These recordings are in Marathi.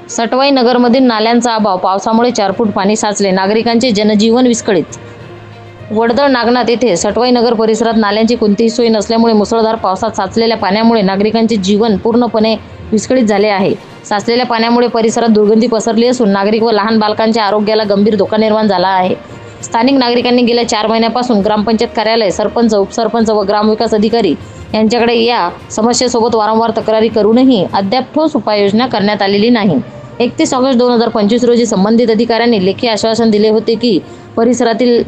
सटवाई नगरमधील नाल्यांचा अभाव, पावसामुळे 4 फूट पाणी साचले, नागरिकांचे जनजीवन विस्कळीत। वडदळ नागनाथ येथे सटवाई नगर परिसरात नाल्यांची कोणतीही सोय नसल्यामुळे मुसळधार पावसात साचलेल्या पाण्यामुळे नागरिकांचे जीवन पूर्णपणे विस्कळीत झाले आहे। साचलेल्या पाण्यामुळे परिसरात दुर्गंधी पसरली असून नागरिक व लहान बालकांच्या आरोग्याला गंभीर धोका निर्माण झाला आहे। स्थानिक नागरिकांनी गेल्या 4 महिन्यापासून ग्रामपंचायत कार्यालय, सरपंच, उपसरपंच व ग्रामविकास अधिकारी यांच्याकडे या समस्येसोबत वारंवार तक्रारी करूनही अद्याप ठोस उपाययोजना करण्यात आलेली नाही। 31 ऑगस्ट 2025 रोजी संबंधित अधिकाऱ्यांनी लेखी आश्वासन दिले होते की परिसरातील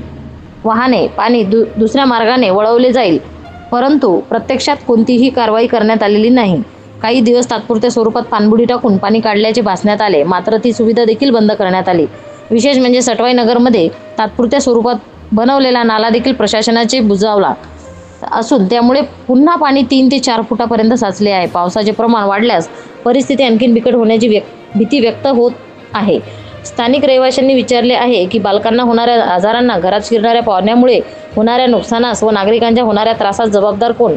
वाहने पाणी दुसऱ्या मार्गाने वळवले जाईल, परंतु प्रत्यक्षात कोणतीही कारवाई करण्यात आलेली नाही। काही दिवस तात्पुरत्या स्वरूपात पाणबुडी टाकून पाणी काढल्याचे भासण्यात आले, मात्र ती सुविधा देखील बंद करण्यात आली। विशेष म्हणजे सटवाई नगरमध्ये तात्पुरत्या स्वरूपात बनवलेला नाला देखील प्रशासनाचे बुजवला असून त्यामुळे पुन्हा पाणी 3 ते 4 फुटापर्यंत साचले आहे। पावसाचे प्रमाण वाढल्यास परिस्थिती आणखी बिकट होण्याची भीती व्यक्त होत आहे। स्थानिक रहिवाशांनी विचारले आहे की बालकांना होणाऱ्या आजारांना, घरात शिरणाऱ्या पाण्यामुळे होणाऱ्या नुकसानास व नागरिकांच्या होणाऱ्या त्रासास जबाबदार कोण?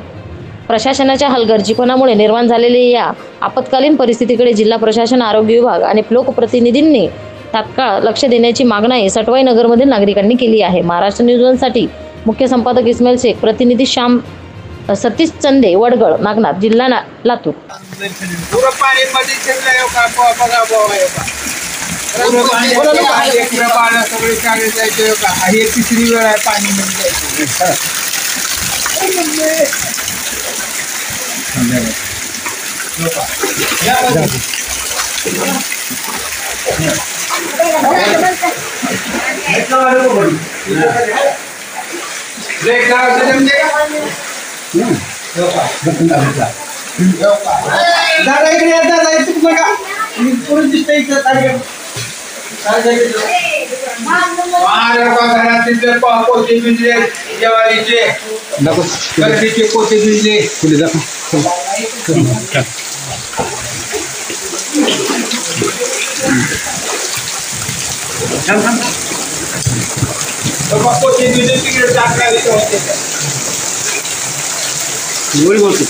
प्रशासनाच्या हलगर्जीपणामुळे निर्माण झालेल्या या आपत्कालीन परिस्थितीकडे जिल्हा प्रशासन, आरोग्य विभाग आणि लोकप्रतिनिधींनी तात्काळ लक्ष देण्याची मागणी सटवाई नगरमधील नागरिकांनी केली आहे। महाराष्ट्र न्यूज 1 साठी मुख्य संपादक इस्माईल शेख, प्रतिनिधी श्याम सतीश चंदे, वडगळ नागनाथ, जिल्हा लातूर। तिसरी वेळ आहे पाणी पोते भिजले, ज्वारीचे गरजेचे पोते भिजले। पोते भिजले तिकडे टाकले बोलतो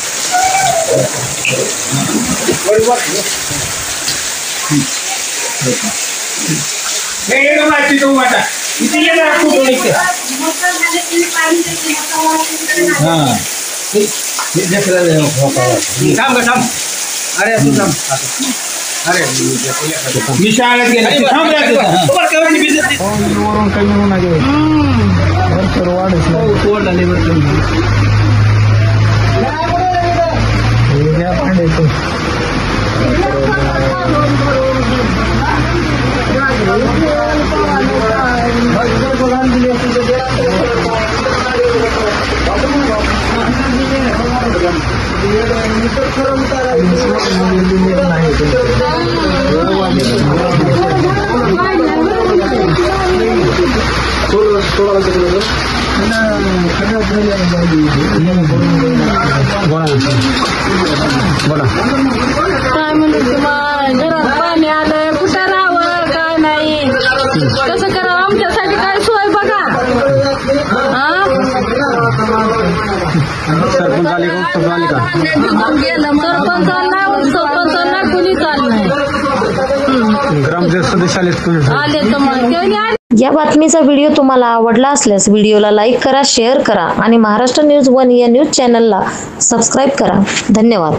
माहिती तो माझा इथे थांब थांब। अरे तू थांब, अरे मी शाळेत गेलो काय म्हणत घरात पाणी आलंय, कुठं राहावं काय नाही, कसं करावं, आमच्यासाठी काय सोय बघा। सरपंच आले का? सरपंचांना कुणी चाललंय, ग्रामपंचायत सदस्य आले तर मग। या बातमीचा व्हिडिओ तुम्हाला आवडला असल्यास व्हिडिओला लाईक करा, शेअर करा आणि महाराष्ट्र न्यूज 1 या न्यूज चॅनलला सबस्क्राईब करा। धन्यवाद।